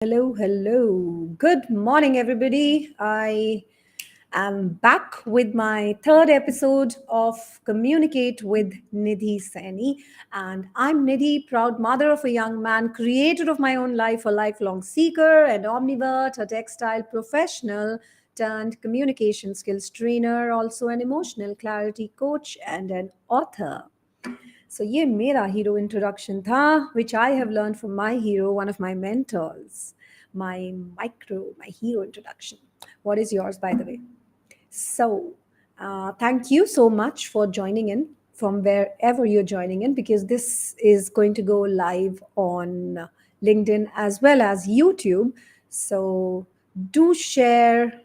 Hello, hello. Good morning, everybody. I am back with my third episode of Communicate with Nidhi Saini. And I'm Nidhi, proud mother of a young man, creator of my own life, a lifelong seeker, an omnivert, a textile professional turned communication skills trainer, also an emotional clarity coach, and an author. So ये मेरा hero introduction था, which I have learned from my hero, one of my mentors, my hero introduction. What is yours, by the way? So, thank you so much for joining in from wherever you're joining in, because this is going to go live on LinkedIn as well as YouTube. So, do share,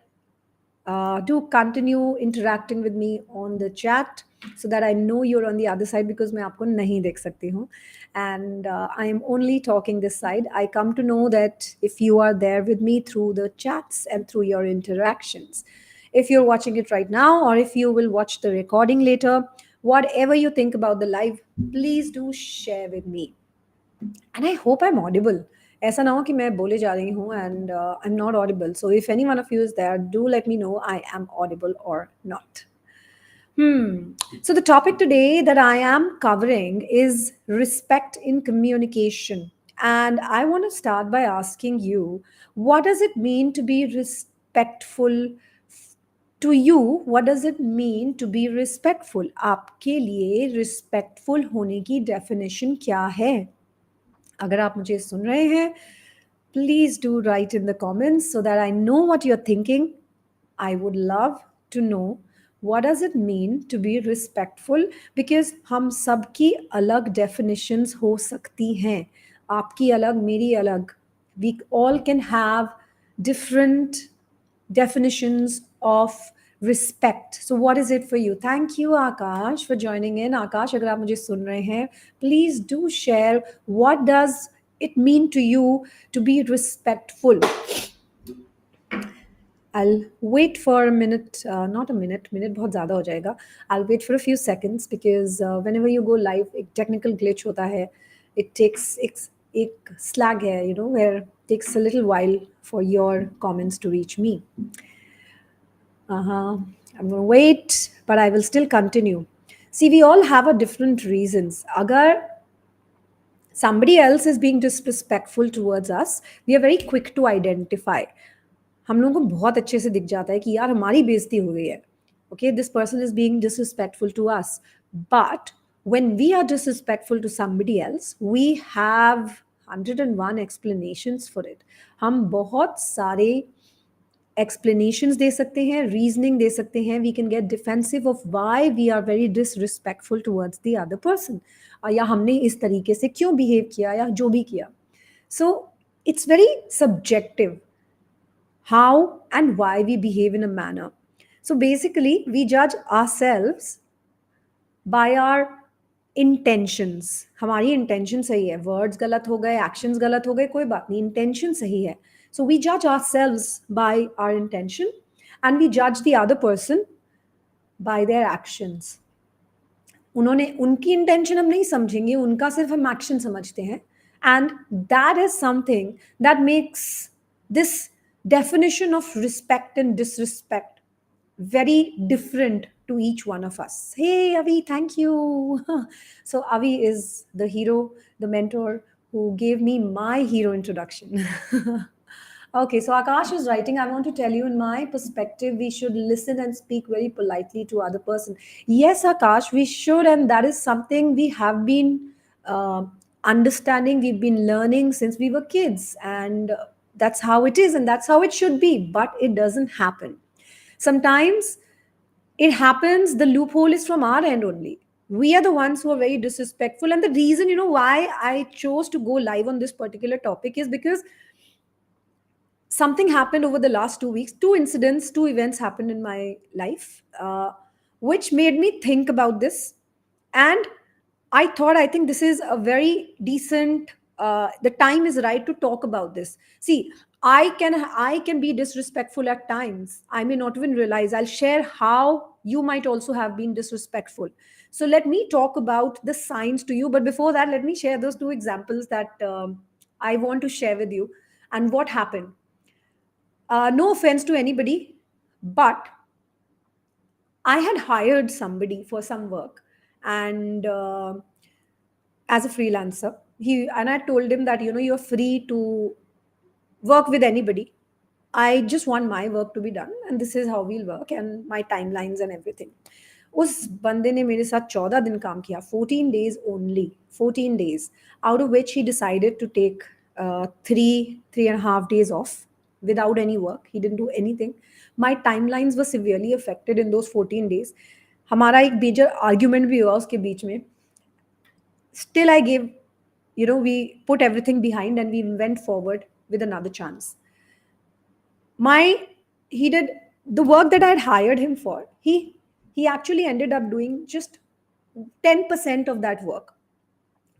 do continue interacting with me on the chat so that I know you're on the other side, because मैं आपको नहीं देख सकती हूँ and I am only talking this side. I come to know that if you are there with me through the chats and through your interactions, if you're watching it right now or if you will watch the recording later, whatever you think about the live, please do share with me. And I hope I'm audible. ऐसा ना हो कि मैं बोले जा रही हूँ and I'm not audible. So if any one of you is there, do let me know I am audible or not. So the topic today that I am covering is respect in communication. And I want to start by asking you, what does it mean to be respectful? To you, what does it mean to be respectful? आपके लिए respectful होने की definition क्या है? अगर आप मुझे सुन रहे हैं, please do write in the comments so that I know what you're thinking. I would love to know what does it mean to be respectful, because हम सबकी अलग definitions हो सकती हैं. आपकी अलग, मेरी अलग. We all can have different definitions of respect. So what is it for you? Thank you, Akash, for joining in. Akash, अगर आप मुझे सुन रहे हैं, please do share what does it mean to you to be respectful. I'll wait for a minute, not a minute, minute बहुत ज़्यादा हो जाएगा. I'll wait for a few seconds because whenever you go live, एक technical glitch होता है. It takes एक slag है, where it takes a little while for your comments to reach me. I'm going to wait, but I will still continue. See, we all have a different reasons. अगर somebody else is being disrespectful towards us, we are very quick to identify. हम लोगों को बहुत अच्छे से दिख जाता है कि यार हमारी बेइज्जती हो गई है. Okay, this person is being disrespectful to us. But when we are disrespectful to somebody else, we have 101 explanations for it. हम बहुत सारे explanations दे सकते हैं, reasoning दे सकते हैं. We can get defensive of why we are very disrespectful towards the other person. या हमने इस तरीके से क्यों behave किया या जो भी किया. So it's very subjective how and why we behave in a manner. So basically, we judge ourselves by our intentions. हमारी intention सही है, words गलत हो गए, actions गलत हो गए, कोई बात नहीं, intention सही है. So we judge ourselves by our intention and we judge the other person by their actions. उन्होंने उनकी इंटेंशन हम नहीं समझेंगे, उनका सिर्फ हम एक्शन समझते हैं. And that is something that makes this definition of respect and disrespect very different to each one of us. Hey Avi, thank you. So Avi is the hero, the mentor who gave me my hero introduction. Okay, so Akash is writing, I want to tell you, in my perspective, we should listen and speak very politely to other person. Yes, Akash, we should, and that is something we have been understanding, we've been learning since we were kids, and that's how it is, and that's how it should be, but it doesn't happen. Sometimes it happens, the loophole is from our end only. We are the ones who are very disrespectful, and the reason, why I chose to go live on this particular topic is because something happened over the last 2 weeks. Two incidents, two events happened in my life, which made me think about this. And I think this is a very decent, the time is right to talk about this. See, I can be disrespectful at times. I may not even realize. I'll share how you might also have been disrespectful. So let me talk about the signs to you. But before that, let me share those two examples that I want to share with you. And what happened? No offense to anybody, but I had hired somebody for some work, and as a freelancer, I told him that you're free to work with anybody. I just want my work to be done, and this is how we'll work, and my timelines and everything. उस बंदे ने मेरे साथ 14 दिन काम किया, 14 days only, 14 days, out of which he decided to take 3.5 days off without any work. He didn't do anything. My timelines were severely affected in those 14 days. हमारा एक major argument भी हुआ उसके बीच में. Still I gave, we put everything behind and we went forward with another chance. My He did the work that I had hired him for. He actually ended up doing just 10% of that work.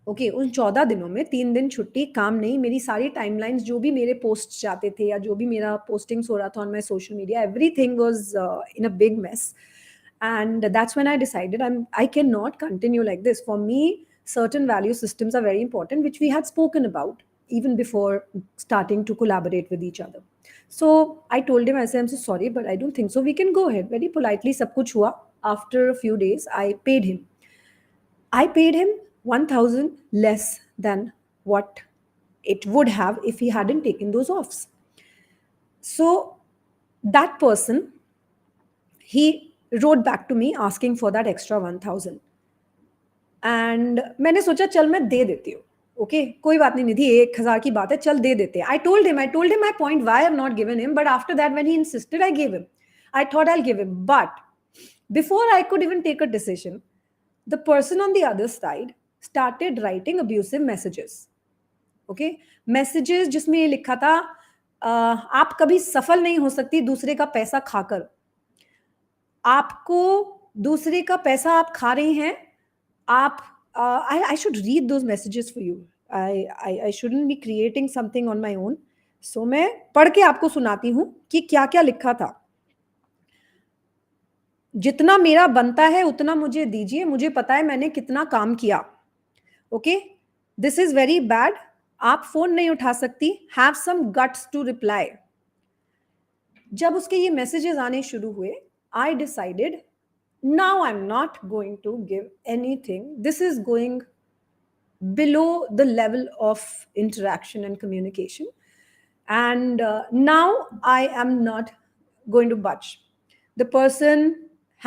Okay, उन 14 दिनों में 3 दिन छुट्टी, काम नहीं, मेरी सारी timelines, जो भी मेरे पोस्ट जाते थे या जो भी मेरा पोस्टिंग्स हो रहा था on my social media, everything was in a big mess. And that's when I decided I cannot continue like this. For me, certain value systems are very important, which we had spoken about even before starting to collaborate with each other. So I told him, I said, I'm so sorry, but I don't think so. We can go ahead. Very politely, sab kuch hua. After a few days, I paid him 1,000 less than what it would have if he hadn't taken those offs. So that person, he wrote back to me asking for that extra 1,000. And मैंने सोचा चल मैं दे देती हूँ. Okay, कोई बात नहीं निधि, 1,000 की बात है, चल दे देते हैं. I told him my point why I have not given him, but after that when he insisted I give him. I thought I will give him, but before I could even take a decision, the person on the other side started writing abusive messages. Okay, messages जिसमें ये लिखा था, आप कभी सफल नहीं हो सकती दूसरे का पैसा खाकर. आपको दूसरे का पैसा आप खा रहे हैं. आप I should read those messages for you. I shouldn't be creating something on my own. So मैं पढ़ के आपको सुनाती हूँ कि क्या क्या लिखा था. जितना मेरा बनता है उतना मुझे दीजिए, मुझे पता है मैंने कितना काम किया. Okay, this is very bad. आप फोन नहीं उठा सकती, have some guts to reply. जब उसके ये मैसेजेस आने शुरू हुए, I decided now I'm not going to give anything. This is going below the level of interaction and communication. And now I am not going to budge. The person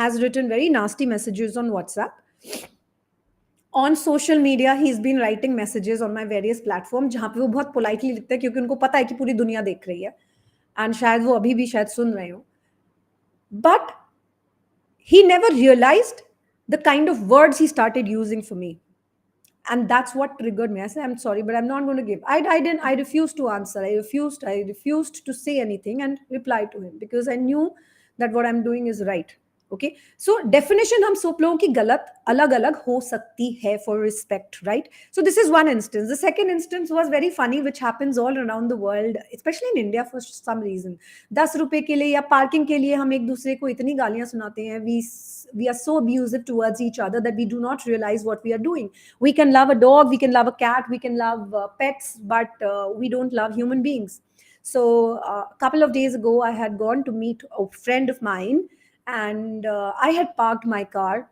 has written very nasty messages on WhatsApp. On social media, he's been writing messages on my various platforms, जहाँ पे वो बहुत politely लिखते हैं क्योंकि उनको पता है कि पूरी दुनिया देख रही है. And शायद वो अभी भी शायद सुन रहे हो. But he never realized the kind of words he started using for me. And that's what triggered me. I said, I'm sorry, but I'm not going to give. I refused to answer. I refused to say anything and reply to him because I knew that what I'm doing is right. Okay, so definition हम सब लोगों की गलत अलग अलग हो सकती है for respect, right? So this is one instance. The second instance was very funny, which happens all around the world, especially in India for some reason. 10 रुपए के लिए या पार्किंग के लिए हम एक दूसरे को इतनी गालियां सुनाते हैं. We are so abusive towards each other that we do not realize what we are doing. We can love a dog, we can love a cat, we can love pets, but we don't love human beings. So a couple of days ago, I had gone to meet a friend of mine, and I had parked my car.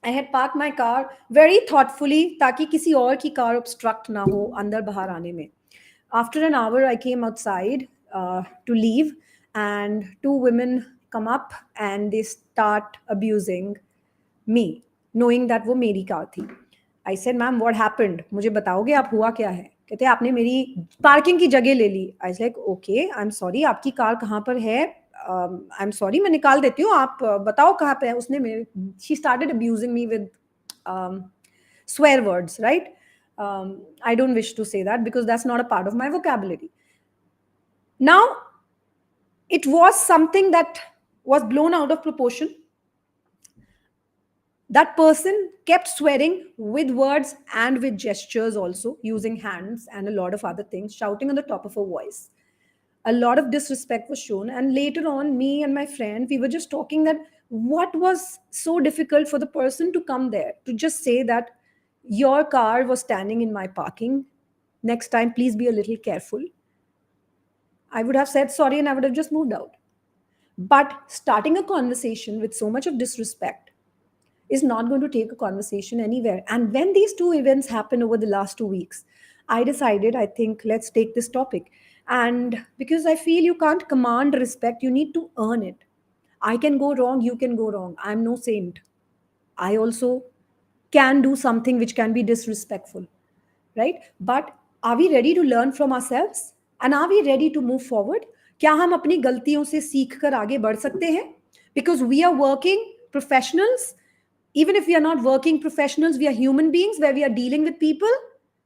I had parked my car very thoughtfully ताकि किसी और की car obstruct ना हो अंदर बाहर आने में. After an hour, I came outside to leave, and 2 women come up and they start abusing me, knowing that वो मेरी कार थी. I said, ma'am, what happened? मुझे बताओगे आप हुआ क्या है? कहते आपने मेरी पार्किंग की जगह ले ली. I was like, okay, I'm sorry, आपकी कार कहाँ पर है? I'm sorry, मैं निकाल देती हूँ, आप बताओ कहाँ पे है. उसने मेरे she started abusing me with swear words, right? I don't wish to say that because that's not a part of my vocabulary. Now, it was something that was blown out of proportion. That person kept swearing with words and with gestures also, using hands and a lot of other things, shouting on the top of her voice. A lot of disrespect was shown. And later on, me and my friend, we were just talking that what was so difficult for the person to come there, to just say that your car was standing in my parking. Next time, please be a little careful. I would have said sorry and I would have just moved out. But starting a conversation with so much of disrespect is not going to take a conversation anywhere. And when these two events happened over the last 2 weeks, I decided, I think, let's take this topic. And because I feel you can't command respect, you need to earn it. I can go wrong, you can go wrong. I'm no saint. I also can do something which can be disrespectful, right? But are we ready to learn from ourselves? And are we ready to move forward? क्या हम अपनी गलतियों से सीख कर आगे बढ़ सकते हैं? Because we are working professionals. Even if we are not working professionals, we are human beings where we are dealing with people.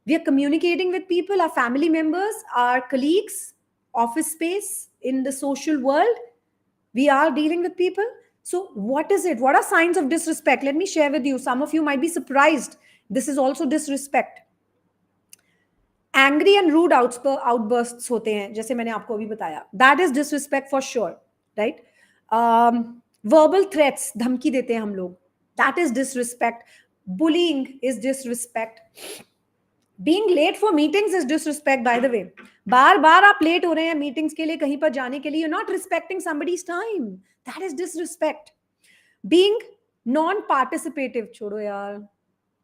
We are communicating with people, our family members, our colleagues, office space, in the social world. We are dealing with people. So, what is it? What are signs of disrespect? Let me share with you. Some of you might be surprised. This is also disrespect. Angry and rude outbursts होते हैं, जैसे मैंने आपको अभी बताया. That is disrespect for sure, right? Verbal threats, धमकी देते हैं हम लोग. That is disrespect. Bullying is disrespect. Being late for meetings is disrespect, by the way. बार बार आप लेट हो रहे हैं मीटिंग्स के लिए, कहीं पर जाने के लिए. You're not respecting somebody's time. That is disrespect. Being non-participative, छोड़ो यार,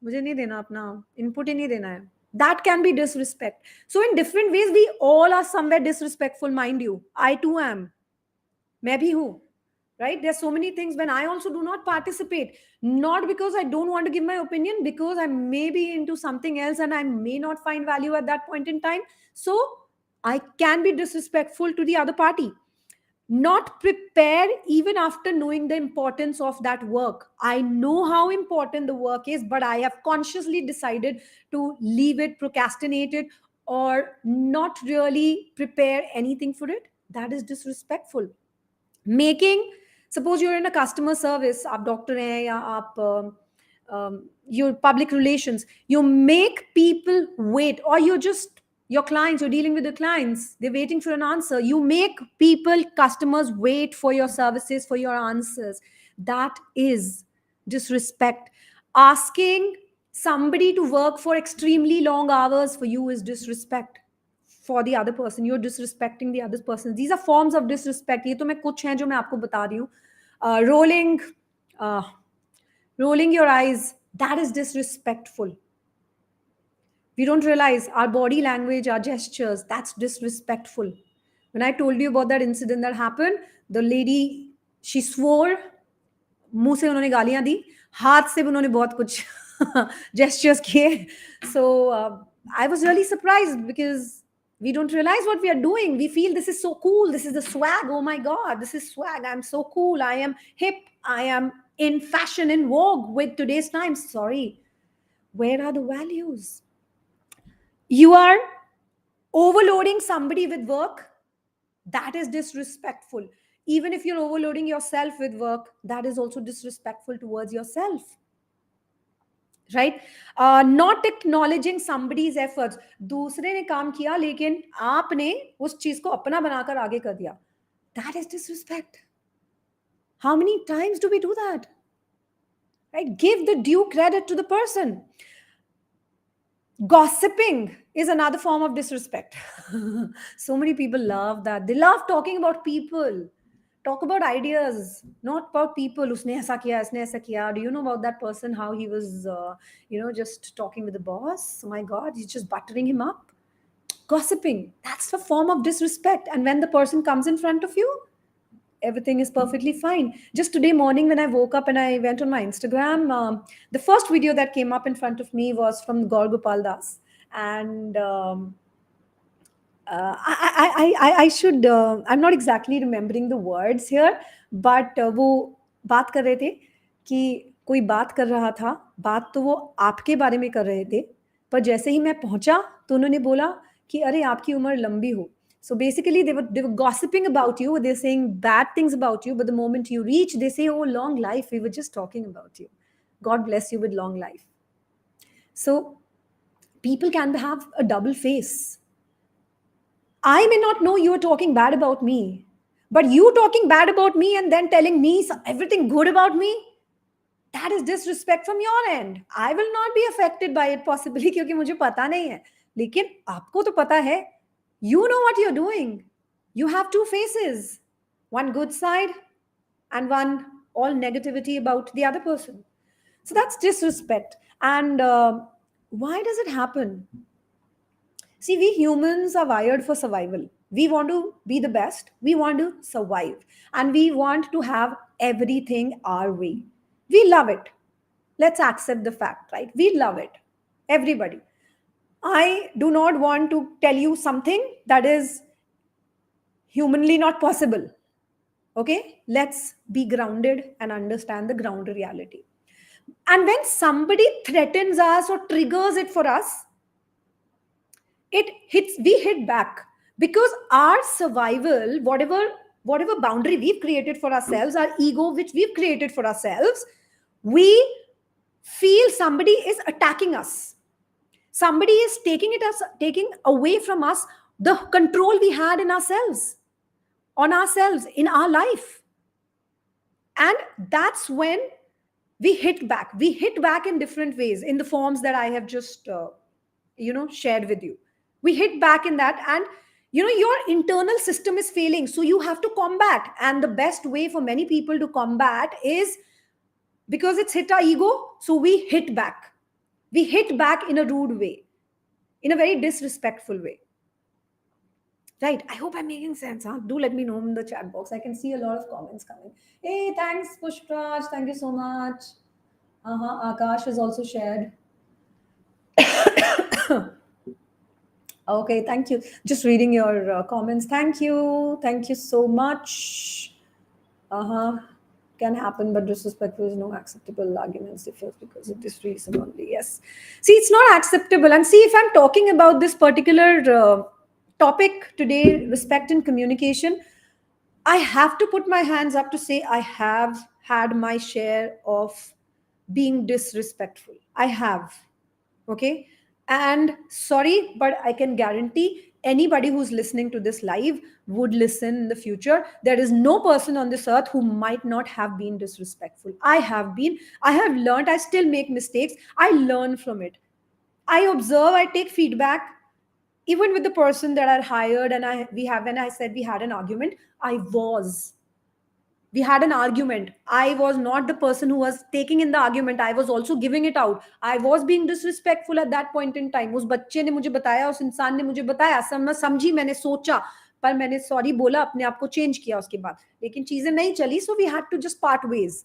मुझे नहीं देना अपना इनपुट ही नहीं देना है. That can be disrespect. So in different ways, we all are somewhere disrespectful, mind you. I too am. मैं भी हूँ. Right? There's so many things when I also do not participate. Not because I don't want to give my opinion, because I may be into something else and I may not find value at that point in time. So I can be disrespectful to the other party. Not prepare even after knowing the importance of that work. I know how important the work is, but I have consciously decided to leave it, procrastinate it, or not really prepare anything for it. That is disrespectful. Making, suppose you're in a customer service, आप doctor हैं या आप your public relations, you make people wait, or you're just your clients, you're dealing with the clients, they're waiting for an answer. You make people, customers, wait for your services, for your answers. That is disrespect. Asking somebody to work for extremely long hours for you is disrespect. For the other person, you're disrespecting the other person. These are forms of disrespect. ये तो मैं कुछ हैं जो मैं आपको बता रही हूँ. Rolling your eyes, that is disrespectful. We don't realize our body language, our gestures, that's disrespectful. When I told you about that incident that happened, the lady, she swore, मुंह से उन्होंने गालियां दी, हाथ से भी उन्होंने बहुत कुछ gestures किए. So I was really surprised because we don't realize what we are doing. We feel this is so cool. This is the swag. Oh my God, this is swag. I'm so cool. I am hip. I am in fashion, in vogue with today's times. Sorry. Where are the values? You are overloading somebody with work. That is disrespectful. Even if you're overloading yourself with work, that is also disrespectful towards yourself. Right? Not acknowledging somebody's efforts. दूसरे ने काम किया लेकिन आपने उस चीज को अपना बनाकर आगे कर दिया. That is disrespect. How many times do we do that? Right? Give the due credit to the person. Gossiping is another form of disrespect. So many people love that. They love talking about people. Talk about ideas, not about people. Usne aisa kiya, isne aisa kiya. Do you know about that person? How he was, just talking with the boss? Oh my God, he's just buttering him up. Gossiping. That's a form of disrespect. And when the person comes in front of you, everything is perfectly fine. Just today morning, when I woke up and I went on my Instagram, the first video that came up in front of me was from Gaur Gopal Das. And I should, I'm not exactly remembering the words here, but वो बात कर रहे थे कि कोई बात कर रहा था, बात तो वो आपके बारे में कर रहे थे, पर जैसे ही मैं पहुंचा तो उन्होंने बोला कि अरे आपकी उम्र लंबी हो. So basically, they were gossiping about you. They're saying bad things about you. But the moment you reach, they say, oh, long life. We were just talking about you. God bless you with long life. So people can have a double face. I may not know you're talking bad about me. But you talking bad about me and then telling me everything good about me, that is disrespect from your end. I will not be affected by it possibly क्योंकि मुझे पता नहीं है. लेकिन आपको तो पता है. You know what you're doing. You have two faces, one good side and one all negativity about the other person. So that's disrespect. And why does it happen? See, we humans are wired for survival. We want to be the best, we want to survive, and we want to have everything our way. We love it. Let's accept the fact, right? We love it. Everybody. I do not want to tell you something that is humanly not possible. Okay? Let's be grounded and understand the ground reality. And when somebody threatens us or triggers it for us, it hits, we hit back, because our survival, whatever boundary we've created for ourselves, our ego which we've created for ourselves, we feel somebody is attacking us, somebody is taking away from us the control we had in ourselves, on ourselves, in our life. And that's when we hit back in different ways, in the forms that I have just shared with you. We hit back in that, and your internal system is failing, so you have to combat. And the best way for many people to combat is, because it's hit our ego, so we hit back in a rude way, in a very disrespectful way. Right, I hope I'm making sense. Do let me know in the chat box. I can see a lot of comments coming. Hey, thanks Pushpraj, thank you so much. Akash has also shared. Okay, thank you. Just reading your comments. Thank you so much. Can happen, but disrespectful is no acceptable. Arguments differ because of this reason only. Yes. See, it's not acceptable. And see, if I'm talking about this particular topic today, respect and communication, I have to put my hands up to say I have had my share of being disrespectful. I have. Okay. And sorry, but I can guarantee anybody who's listening to this live would listen in the future. There is no person on this earth who might not have been disrespectful. I have been. I have learned. I still make mistakes. I learn from it. I observe. I take feedback. Even with the person that I hired, and when I said we had an argument, we had an argument. I was not the person who was taking in the argument. I was also giving it out. I was being disrespectful at that point in time. उस बच्चे ने मुझे बताया, उस इंसान ने मुझे बताया, समझी, मैंने सोचा, पर मैंने सॉरी बोला, अपने आप को चेंज किया उसके बाद, लेकिन चीजें नहीं चली. So we had to just part ways,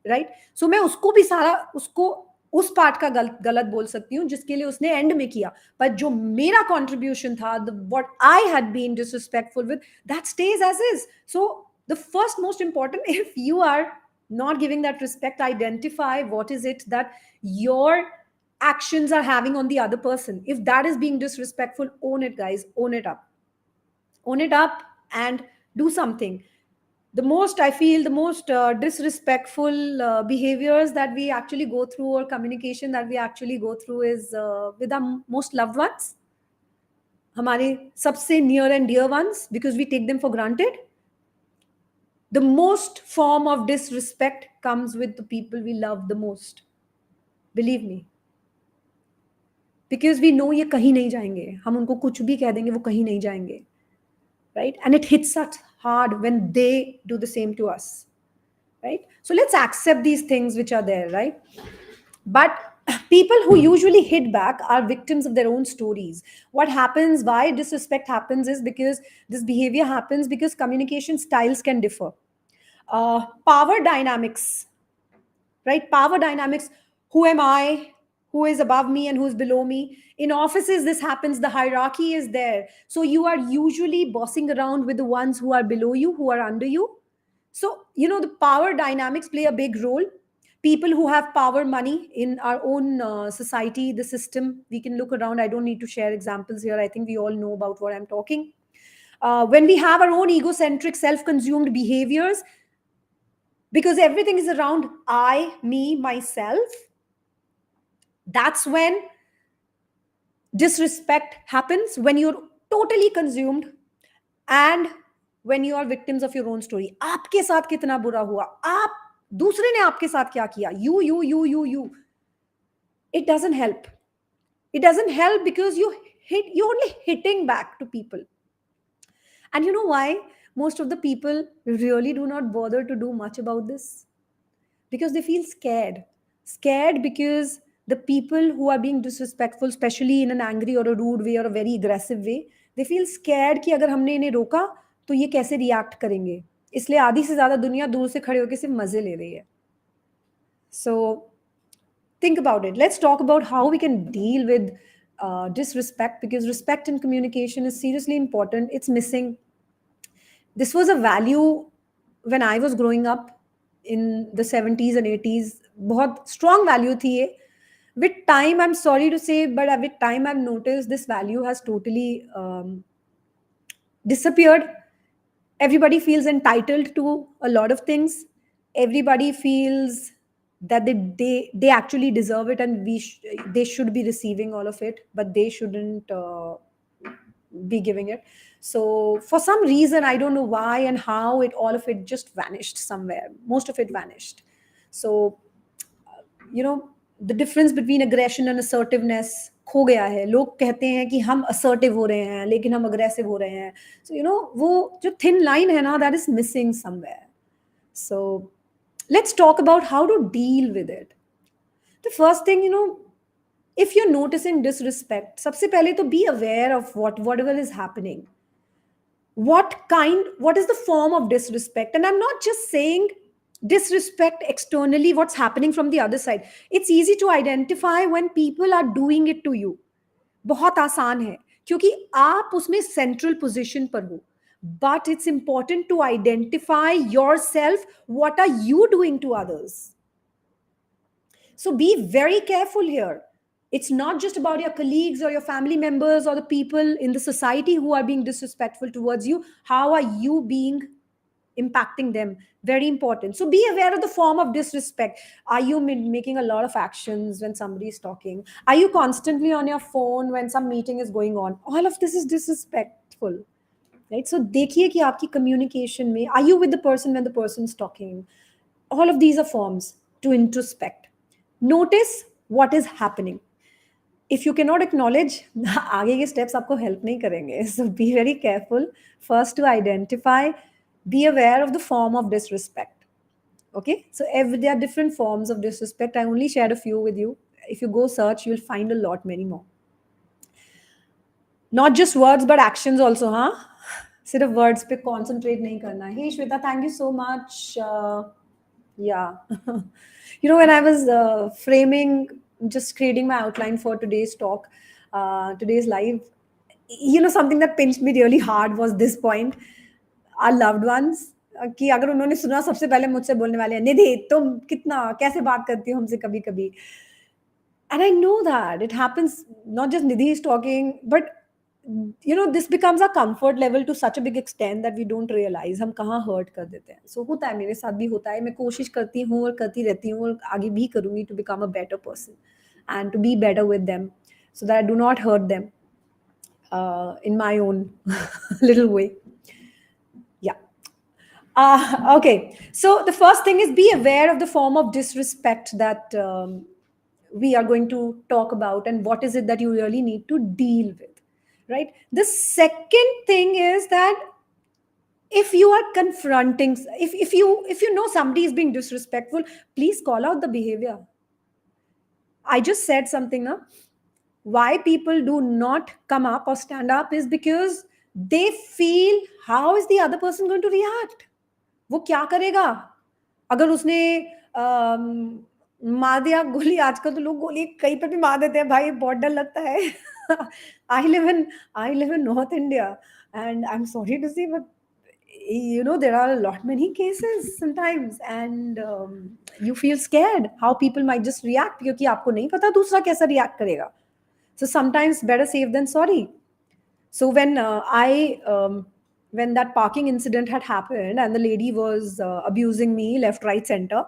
right. So मैं उसको भी सारा उसको उस पार्ट का गलत बोल सकती हूँ जिसके लिए उसने एंड में किया, पर जो मेरा कंट्रीब्यूशन था, what I had been disrespectful with, that stage as is. So the first most important, if you are not giving that respect, identify what is it that your actions are having on the other person. If that is being disrespectful, own it, guys. Own it up and do something. The most disrespectful behaviors that we actually go through, or communication that we actually go through, is with our most loved ones, हमारे सबसे near and dear ones, because we take them for granted. The most form of disrespect comes with the people we love the most. Believe me. Because we know ये कहीं नहीं जाएंगे. हम उनको कुछ भी कह देंगे, वो कहीं नहीं जाएंगे. Right? And it hits us hard when they do the same to us. Right? So let's accept these things which are there, right? But people who usually hit back are victims of their own stories. What happens, why disrespect happens, is because this behavior happens because communication styles can differ. Power dynamics, right? Power dynamics. Who am I? Who is above me and who's below me? In offices, this happens. The hierarchy is there. So you are usually bossing around with the ones who are below you, who are under you. So, the power dynamics play a big role. People who have power, money in our own society, the system, we can look around. I don't need to share examples here. I think we all know about what I'm talking. When we have our own egocentric, self-consumed behaviors, because everything is around I, me, myself, that's when disrespect happens, when you're totally consumed, and when you are victims of your own story. आपके साथ कितना बुरा हुआ, आप दूसरे ने आपके साथ क्या किया, you. It doesn't help. It doesn't help because you're only hitting back to people. And you know why most of the people really do not bother to do much about this? Because they feel scared. Scared because the people who are being disrespectful, especially in an angry or a rude way or a very aggressive way, they feel scared कि अगर हमने इन्हें रोका तो ये कैसे react करेंगे, इसलिए आधी से ज्यादा दुनिया दूर से खड़े होकर सिर्फ मजे ले रही है. So think about it. Let's talk about how we can deal with disrespect, because respect in communication is seriously important. It's missing. This was a value when I was growing up in the 70s and 80s. बहुत strong value थी ये. With time, I'm sorry to say, but with time, I've noticed this value has totally disappeared. Everybody feels entitled to a lot of things. Everybody feels that they actually deserve it, and they should be receiving all of it, but they shouldn't be giving it. So for some reason, I don't know why and how, it all of it just vanished somewhere. Most of it vanished. So you know, the difference between aggression and assertiveness खो गया है. लोग कहते हैं कि हम assertive हो रहे हैं लेकिन हम aggressive हो रहे हैं. So you know, वो जो thin line है ना, that is missing somewhere. So let's talk about how to deal with it. The first thing, you know, if you're noticing disrespect, सबसे पहले तो be aware of whatever is happening. What is the form of disrespect? And I'm not just saying disrespect externally, what's happening from the other side. It's easy to identify when people are doing it to you. बहुत आसान है क्योंकि आप उसमें central position पर हो. But it's important to identify yourself. What are you doing to others? So be very careful here. It's not just about your colleagues or your family members or the people in the society who are being disrespectful towards you. How are you being impacting them? Very important. So be aware of the form of disrespect. Are you making a lot of actions when somebody is talking? Are you constantly on your phone when some meeting is going on? All of this is disrespectful. Right? So देखिए कि आपकी communication में, are you with the person when the person is talking? All of these are forms to introspect. Notice what is happening. If you cannot acknowledge, आगे के steps आपको help नहीं करेंगे. So be very careful. First to identify, be aware of the form of disrespect. Okay, so there are different forms of disrespect. I only shared a few with you. If you go search, you'll find a lot many more. Not just words but actions also, huh? सिर्फ words पे concentrate नहीं करना. Hey Shweta, thank you so much. Yeah. You know, when I was framing, just creating my outline for today's talk, today's live, you know, something that pinched me really hard was this point. Our loved ones, कि अगर उन्होंने सुना, सबसे पहले मुझसे बोलने वाले हैं, निधि तुम कितना कैसे बात करती हो हमसे कभी कभी. And I know that it happens, not just Nidhi is talking, but you know, this becomes a comfort level to such a big extent that we don't realize हम कहाँ hurt कर देते हैं. So होता है, मेरे साथ भी होता है. मैं कोशिश करती हूँ और करती रहती हूँ और आगे भी करूँगी to become a better person and to be better with them so that I do not hurt them in my own little way. Yeah. Okay. So the first thing is be aware of the form of disrespect that we are going to talk about, and what is it that you really need to deal with, right? The second thing is that if you are confronting, if you know somebody is being disrespectful, please call out the behavior. I just said something now. Why people do not come up or stand up is because they feel, how is the other person going to react? वो क्या करेगा अगर उसने मार दिया गोली. आजकल तो लोग गोली कहीं पर भी मार देते हैं भाई, बहुत डर लगता है. I live in North India, and I'm sorry to say, but you know, there are a lot many cases sometimes, and you feel scared how people might just react क्योंकि आपको नहीं पता दूसरा कैसा react करेगा. So sometimes better safe than sorry. So when that parking incident had happened and the lady was abusing me left, right, center,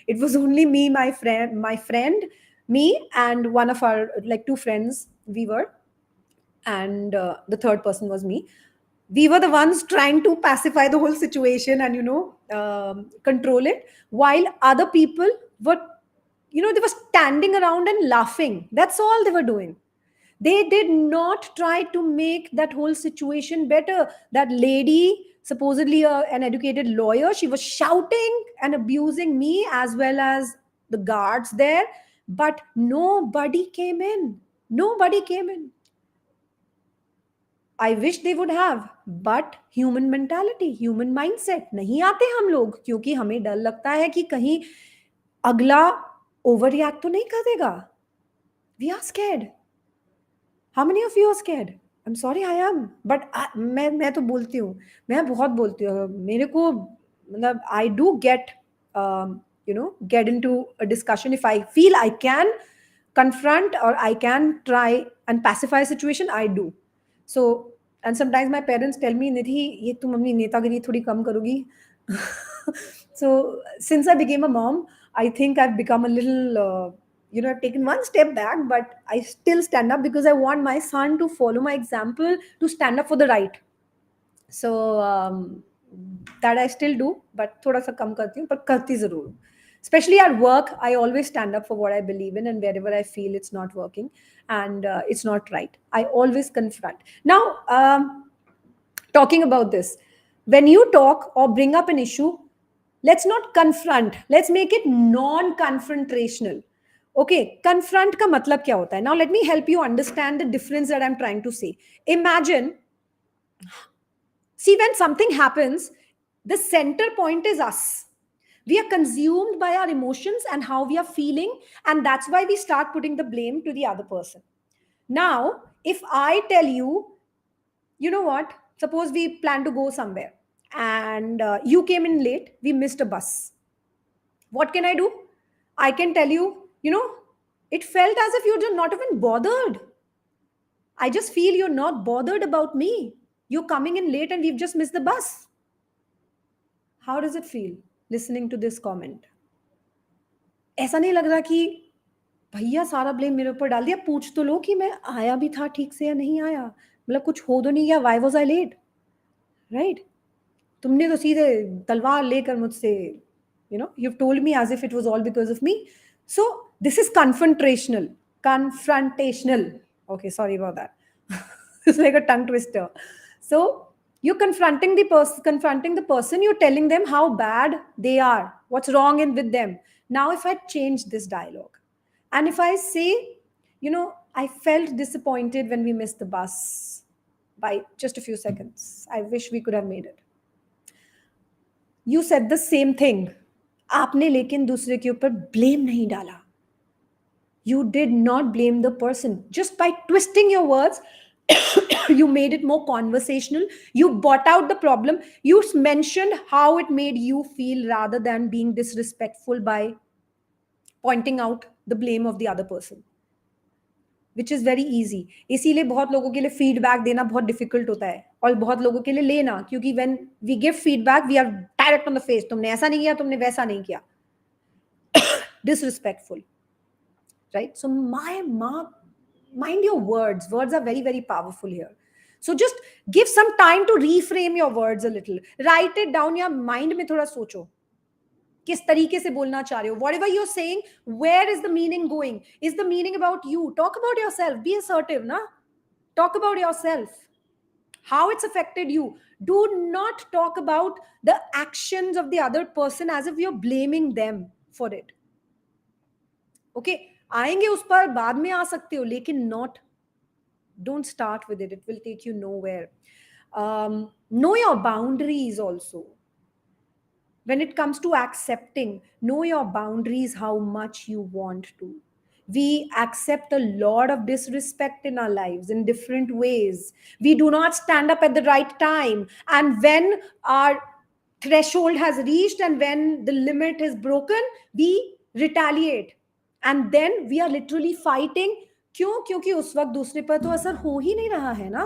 it was only me, my friend, me, and one of our, like, two friends we were, and the third person was me. We were the ones trying to pacify the whole situation and, you know, control it, while other people were, you know, they were standing around and laughing. That's all they were doing. They did not try to make that whole situation better. That lady, supposedly an educated lawyer, she was shouting and abusing me as well as the guards there, but nobody came in. Nobody came in. I wish they would have, but human mentality, human mindset, नहीं आते हम लोग, क्योंकि हमें डर लगता है कि कहीं अगला ओवर रिएक्ट तो नहीं कर देगा. We are scared. How many of you are scared? I am sorry, I am, but मैं तो बोलती हूँ, मैं बहुत बोलती हूँ. मेरे को मतलब I do get get into a discussion if I feel I can confront or I can try and pacify a situation. I do. So, and sometimes my parents tell me, Nidhi, ये तुम अपनी नेतागिरी थोड़ी कम करोगी. So since I became a mom, I think I've become a little, I've taken one step back, but I still stand up because I want my son to follow my example, to stand up for the right. So that I still do, but थोड़ा सा कम करती हूँ, पर करती जरूर हूँ. Especially at work, I always stand up for what I believe in, and wherever I feel it's not working and it's not right, I always confront. Now, talking about this, when you talk or bring up an issue, let's not confront, let's make it non confrontational. Okay, confront ka matlab kya hota hai? Now let me help you understand the difference that I'm trying to say. Imagine, see, when something happens, the center point is us. We are consumed by our emotions and how we are feeling, and that's why we start putting the blame to the other person. Now, if I tell you, you know what, suppose we plan to go somewhere and you came in late, we missed a bus. What can I do? I can tell you, it felt as if you're not even bothered. I just feel you're not bothered about me. You're coming in late and we've just missed the bus. How does it feel listening to this comment? ऐसा नहीं लग रहा कि भैया सारा blame मेरे ऊपर डाल दिया, पूछ तो लो कि मैं आया भी था ठीक से या नहीं आया, मतलब कुछ हो तो नहीं गया, why was I let, right? तुमने तो सीधे तलवार लेकर मुझसे, you've told me as if it was all because of me. So this is confrontational. Okay, sorry about that. It's like a tongue twister. So you're confronting the person, you're telling them how bad they are, what's wrong in with them. Now if I change this dialogue and if I say, I felt disappointed when we missed the bus by just a few seconds, I wish we could have made it. You said the same thing. आपने लेकिन दूसरे के ऊपर blame नहीं डाला. You did not blame the person. Just by twisting your words, you made it more conversational. You brought out the problem. You mentioned how it made you feel rather than being disrespectful by pointing out the blame of the other person, which is very easy. इसीलिए बहुत लोगों के लिए feedback देना बहुत difficult होता है, और बहुत लोगों के लिए लेना, क्योंकि when we give feedback, we are direct on the face. तुमने ऐसा नहीं किया, तुमने वैसा नहीं किया. Disrespectful, right? So mind your words. Words are very, very powerful here. So just give some time to reframe your words a little. Write it down या mind में थोड़ा सोचो किस तरीके से बोलना चाह रहे हो. Whatever you're saying, where is the meaning going? Is the meaning about you? Talk about yourself. Be assertive, na? Talk about yourself. How it's affected you. Do not talk about the actions of the other person as if you're blaming them for it. Okay, आएंगे उस पर, बाद में आ सकते हो, लेकिन not. Don't start with it. It will take you nowhere. Know your boundaries also. When it comes to accepting, know your boundaries, how much you want to. We accept a lot of disrespect in our lives in different ways. We do not stand up at the right time. And when our threshold has reached and when the limit is broken, we retaliate. And then we are literally fighting. क्यों? क्योंकि उस वक्त दूसरे पर तो असर हो ही नहीं रहा है ना.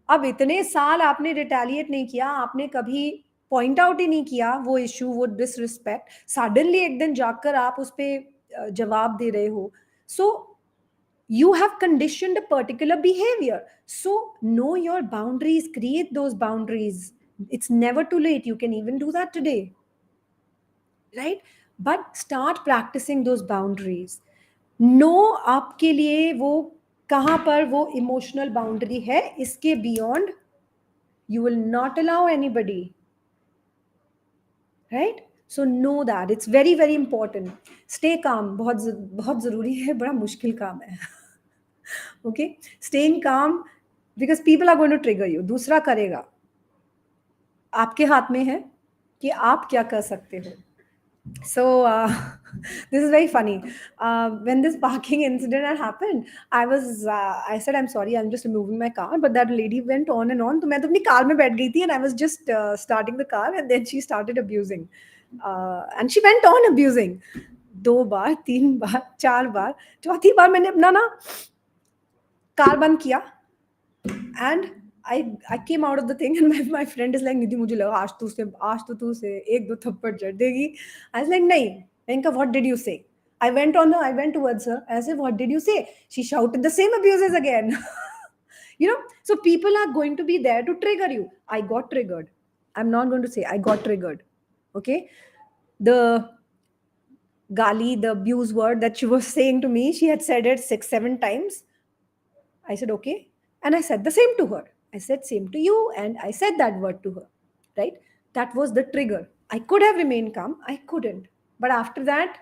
अब इतने साल आपने रिटेलिएट नहीं किया, आपने कभी पॉइंट आउट ही नहीं किया वो इशू, वो डिसरिस्पेक्ट, सडनली एक दिन जाकर आप उस पर जवाब दे रहे हो. सो you have conditioned a particular behavior. So know your boundaries, create those boundaries. It's never too late. You can even do that today, right? But start practicing those boundaries. No, आपके लिए वो कहाँ पर वो इमोशनल बाउंड्री है, इसके beyond you will not allow anybody, right? So know that it's very very important. Stay calm, बहुत ज़रूरी है, बड़ा मुश्किल काम है. Okay, staying calm because people are going to trigger you. दूसरा करेगा, आपके हाथ में है कि आप क्या कर सकते हो. So this is very funny. When this parking incident had happened, I said, I'm sorry, I'm just moving my car. But that lady went on and on. So मैं तो अपनी कार में बैठ गई थी and I was just starting the car and then she started abusing. And she went on abusing. 2 बार, 3 बार, 4 बार. चौथी बार मैंने अपना ना कार बंद किया and I came out of the thing and my friend is like, निधि मुझे लगा आज तो तू से एक दो थप्पड़ जड़ देगी. I was like, नहीं. मैंने कहा, what did you say? I went towards her. I said, what did you say? She shouted the same abuses again. So people are going to be there to trigger you. I got triggered. I'm not going to say I got triggered. Okay. The gali, the abuse word that she was saying to me, she had said it 6, 7 times. I said, okay. And I said the same to her. I said, same to you. And I said that word to her, right? That was the trigger. I could have remained calm. I couldn't. But after that,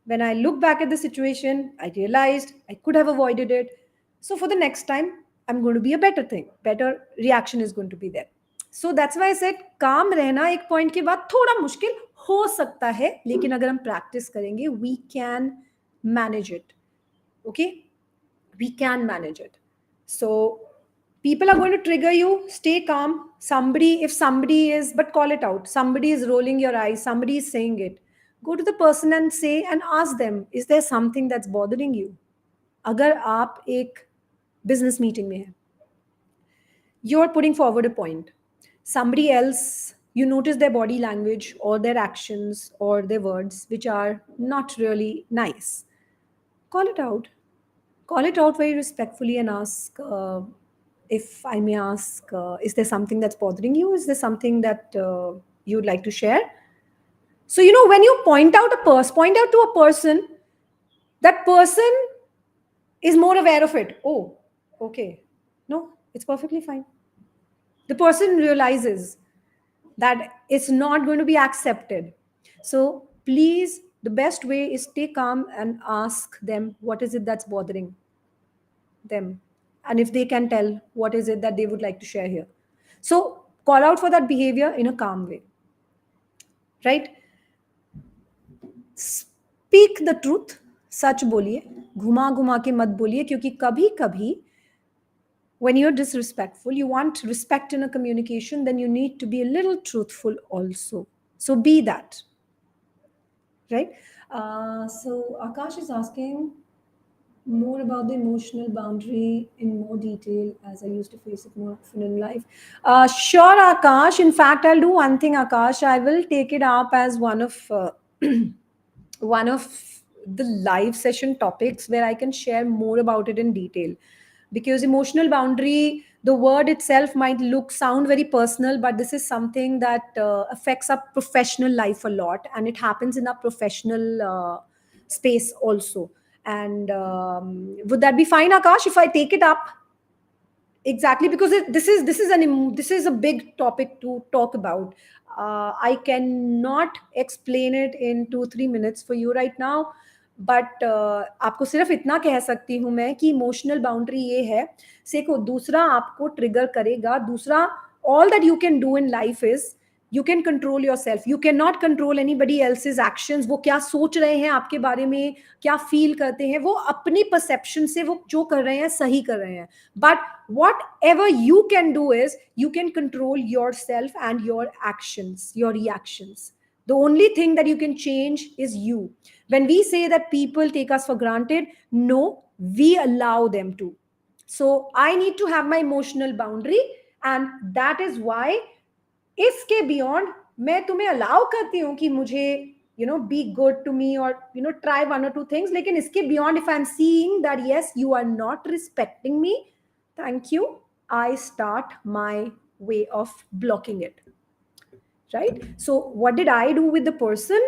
when I look back at the situation, I realized I could have avoided it. So for the next time, I'm going to be a better thing. Better reaction is going to be there. So that's why I said, calm रहना एक point के बाद थोड़ा मुश्किल हो सकता है, लेकिन अगर हम practice करेंगे, we can manage it. Okay? We can manage it. So people are going to trigger you. Stay calm. If somebody is, but call it out. Somebody is rolling your eyes. Somebody is saying it. Go to the person and say and ask them, is there something that's bothering you? अगर आप एक business meeting में हैं, you're putting forward a point. Somebody else, you notice their body language or their actions or their words, which are not really nice. Call it out. Call it out very respectfully and ask, if I may ask, is there something that's bothering you? Is there something that you'd like to share? So, when you point out to a person, that person is more aware of it. Oh, okay. No, it's perfectly fine. The person realizes that it's not going to be accepted. So please, the best way is stay calm and ask them what is it that's bothering them, and if they can tell what is it that they would like to share here. So call out for that behavior in a calm way, right? Speak the truth. सच बोलिए, घुमा घुमा के मत बोलिए, क्योंकि कभी कभी when you're disrespectful, you want respect in a communication, then you need to be a little truthful also. So be that, right? So Akash is asking more about the emotional boundary in more detail, as I used to face it more often in life. Sure, Akash. In fact, I'll do one thing, Akash. I will take it up as one of one of the live session topics where I can share more about it in detail. Because emotional boundary, the word itself might sound very personal, but this is something that affects our professional life a lot, and it happens in our professional space also. And would that be fine, Akash, if I take it up? Exactly, because this is a big topic to talk about. I cannot explain it in 2-3 minutes for you right now, but आपको सिर्फ इतना कह सकती हूँ मैं कि emotional boundary ये है, देखो दूसरा आपको ट्रिगर करेगा, दूसरा all that you can do in life is you can control yourself. You cannot control anybody else's actions. वो क्या सोच रहे हैं आपके बारे में, क्या फील करते हैं, वो अपनी परसेप्शन से वो जो कर रहे हैं सही कर रहे हैं. But whatever you can do is you can control yourself and your actions, your reactions. The only thing that you can change is you. When we say that people take us for granted, no, we allow them to. So I need to have my emotional boundary, and that is why इसके beyond मैं तुम्हें allow करती हूँ कि मुझे be good to me और try 1 or 2 things, लेकिन इसके beyond if I am seeing that yes you are not respecting me, thank you, I start my way of blocking it, right? So what did I do with the person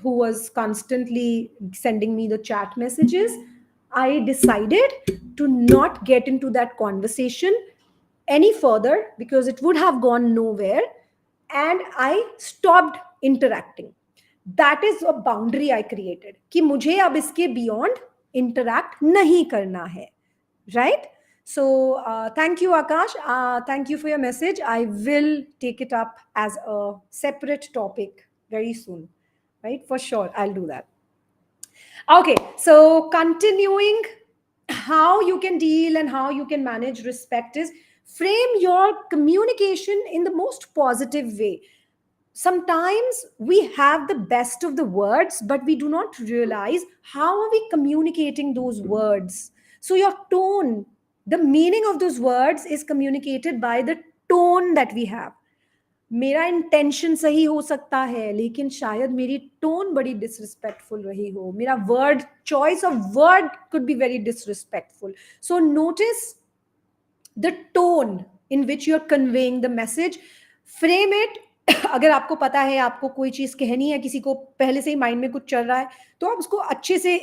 who was constantly sending me the chat messages? I decided to not get into that conversation any further because it would have gone nowhere, and I stopped interacting. That is a boundary I created कि मुझे अब इसके beyond interact नहीं करना है, right? So thank you, Akash. Thank you for your message. I will take it up as a separate topic very soon, right? For sure, I'll do that. Okay, so continuing how you can deal and how you can manage respect is frame your communication in the most positive way. Sometimes we have the best of the words, but we do not realize how are we communicating those words. So your tone, the meaning of those words is communicated by the tone that we have. मेरा intention सही हो सकता है लेकिन शायद मेरी tone बड़ी disrespectful रही हो, मेरा word choice of word could be very disrespectful. So notice the tone in which you are conveying the message, frame it. अगर आपको पता है आपको कोई चीज कहनी है, किसी को पहले से ही माइंड में कुछ चल रहा है, तो आप उसको अच्छे से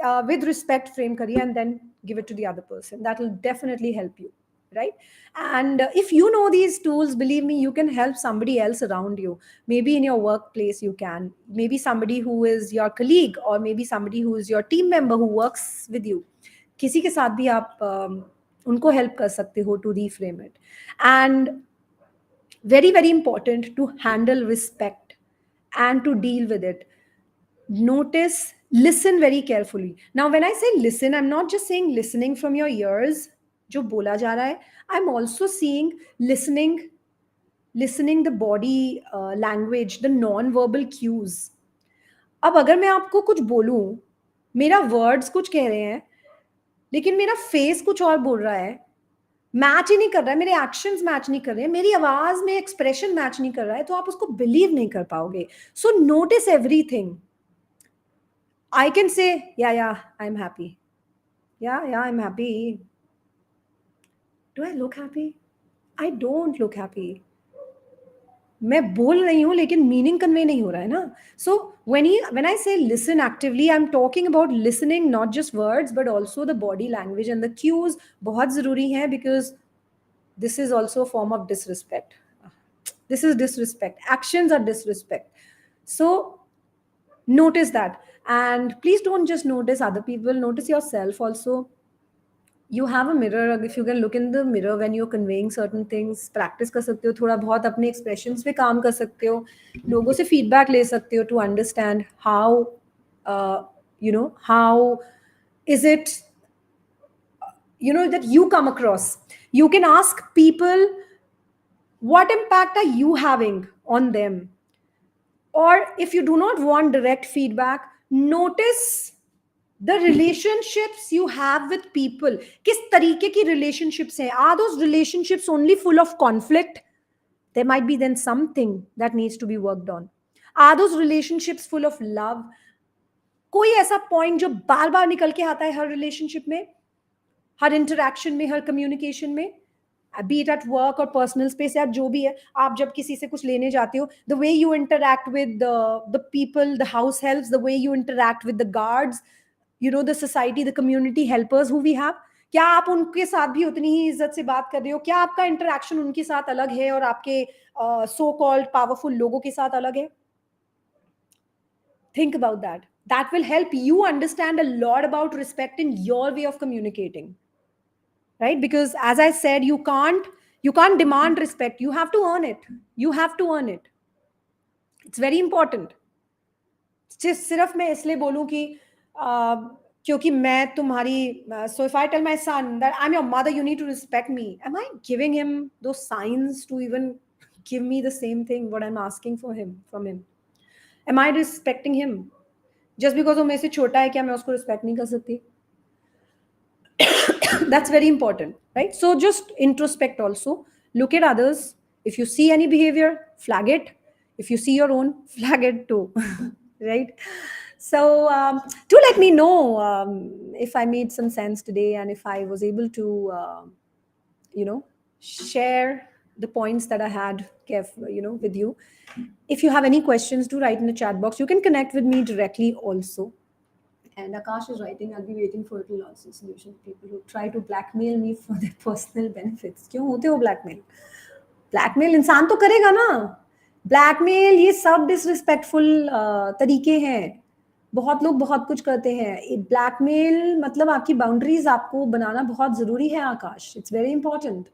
विद रिस्पेक्ट फ्रेम करिए and then give it to the other person. That will definitely help you, right? And if you know these tools, believe me, you can help somebody else around you. Maybe in your workplace you can, maybe somebody who is your colleague, or maybe somebody who is your team member who works with you. किसी के साथ भी आप उनको help कर सकते हो to reframe it. And very very important to handle respect and to deal with it. Notice, listen very carefully. Now when I say listen, I'm not just saying listening from your ears जो बोला जा रहा है, I'm also seeing listening the body language, the non-verbal cues. अब अगर मैं आपको कुछ बोलूं, मेरा वर्ड्स कुछ कह रहे हैं लेकिन मेरा फेस कुछ और बोल रहा है, मैच ही नहीं कर रहा है, मेरे एक्शंस मैच नहीं कर रहे हैं, मेरी आवाज में एक्सप्रेशन मैच नहीं कर रहा है, तो आप उसको बिलीव नहीं कर पाओगे. So notice everything. I can say, yeah, I'm happy. Yeah, I'm happy. Do I look happy? I don't look happy. मैं बोल रही हूँ लेकिन मीनिंग कन्वे नहीं हो रहा है ना. सो when I say listen actively, I'm talking about listening not just words but also the body language and the cues. बहुत जरूरी है because this is also a form of disrespect. This is disrespect. Actions are disrespect. So notice that, and please don't just notice other people, notice yourself also. You have a mirror. If you can look in the mirror when you're conveying certain things, practice कर सकते हो, थोड़ा बहुत अपने expressions पे काम कर सकते हो, लोगों से feedback ले सकते हो to understand how how is it that you come across. You can ask people, what impact are you having on them? Or if you do not want direct feedback, notice the relationships you have with people. किस तरीके की relationships हैं? Are those relationships only full of conflict? There might be then something that needs to be worked on. Are those relationships full of love? कोई ऐसा point जो बार बार निकल के आता है हर relationship में, हर interaction में, हर communication में, be it at work or personal space या जो भी है, आप जब किसी से कुछ लेने जाते हो, the way you interact with the people, the house helps, the way you interact with the guards, the society, the community helpers who we have, क्या आप उनके साथ भी उतनी ही इज्जत से बात कर रहे हो? क्या आपका इंटरेक्शन उनके साथ अलग है और आपके सो कॉल्ड पावरफुल लोगों के साथ अलग है? Think about that. That will help you understand a lot about respect in your way of communicating, right? Because as I said, you can't demand respect. You have to earn it. You have to earn it. It's very important. सिर्फ मैं इसलिए बोलूं कि क्योंकि मैं तुम्हारी so if I tell my son that I'm your mother, you need to respect me, am I giving him those signs to even give me the same thing what I'm asking from him? Am I respecting him just because वो मेरे से छोटा है? क्या मैं उसको respect नहीं कर सकती? That's very important, right? So just introspect also. Look at others. If you see any behavior, flag it. If you see your own, flag it too. Right? So do let me know if I made some sense today and if I was able to share the points that I had with you. If you have any questions, do write in the chat box. You can connect with me directly also. And Akash is writing, I'll be waiting for it to launch the solution. People who try to blackmail me for their personal benefits. क्यों होते हो blackmail? Blackmail इंसान तो करेगा ना. Blackmail ये सब disrespectful तरीके हैं. बहुत लोग बहुत कुछ करते हैं. Blackmail मतलब आपकी boundaries आपको बनाना बहुत ज़रूरी है आकाश. It's very important.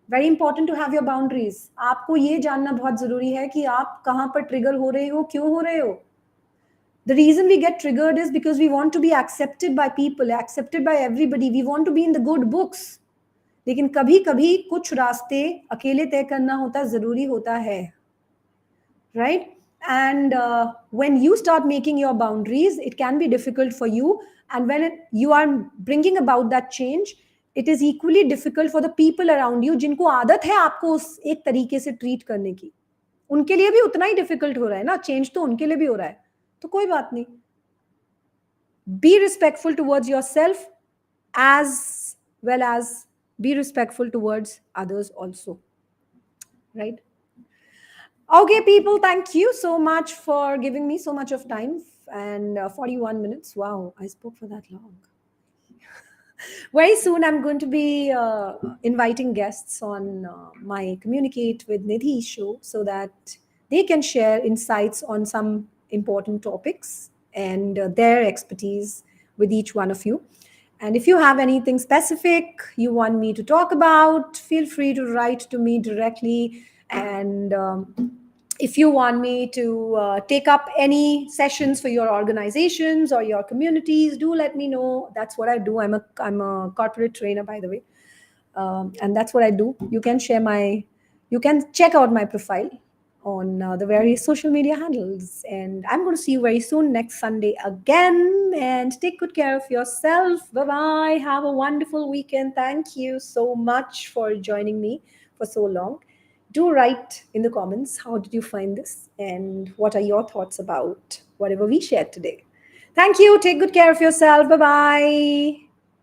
Very important to have your boundaries. आपको ये जानना बहुत ज़रूरी है कि आप कहाँ पर trigger हो रहे हो, क्यों हो रहे हो. The reason we get triggered is because we want to be accepted by people, accepted by everybody. We want to be in the good books. लेकिन कभी कभी कुछ रास्ते अकेले तय करना होता ज़रूरी होता है, right? And when you start making your boundaries, it can be difficult for you. And when you are bringing about that change, it is equally difficult for the people around you जिनको आदत है आपको उस एक तरीके से treat करने की. उनके लिए भी उतना ही डिफिकल्ट हो रहा है ना. चेंज तो उनके लिए भी हो रहा है, तो कोई बात नहीं. Be respectful towards yourself as well as be respectful towards others also, right? Okay, people, thank you so much for giving me so much of time. And 41 minutes, wow, I spoke for that long. Very soon I'm going to be inviting guests on my Communicate with Nidhi show so that they can share insights on some important topics and their expertise with each one of you. And if you have anything specific you want me to talk about, feel free to write to me directly. And if you want me to take up any sessions for your organizations or your communities, do let me know. That's what I do. I'm a corporate trainer, by the way, and that's what I do. You can check out my profile on the various social media handles. And I'm going to see you very soon next Sunday again. And take good care of yourself. Bye bye. Have a wonderful weekend. Thank you so much for joining me for so long. Do write in the comments how did you find this and what are your thoughts about whatever we shared today. Thank you. Take good care of yourself. Bye bye.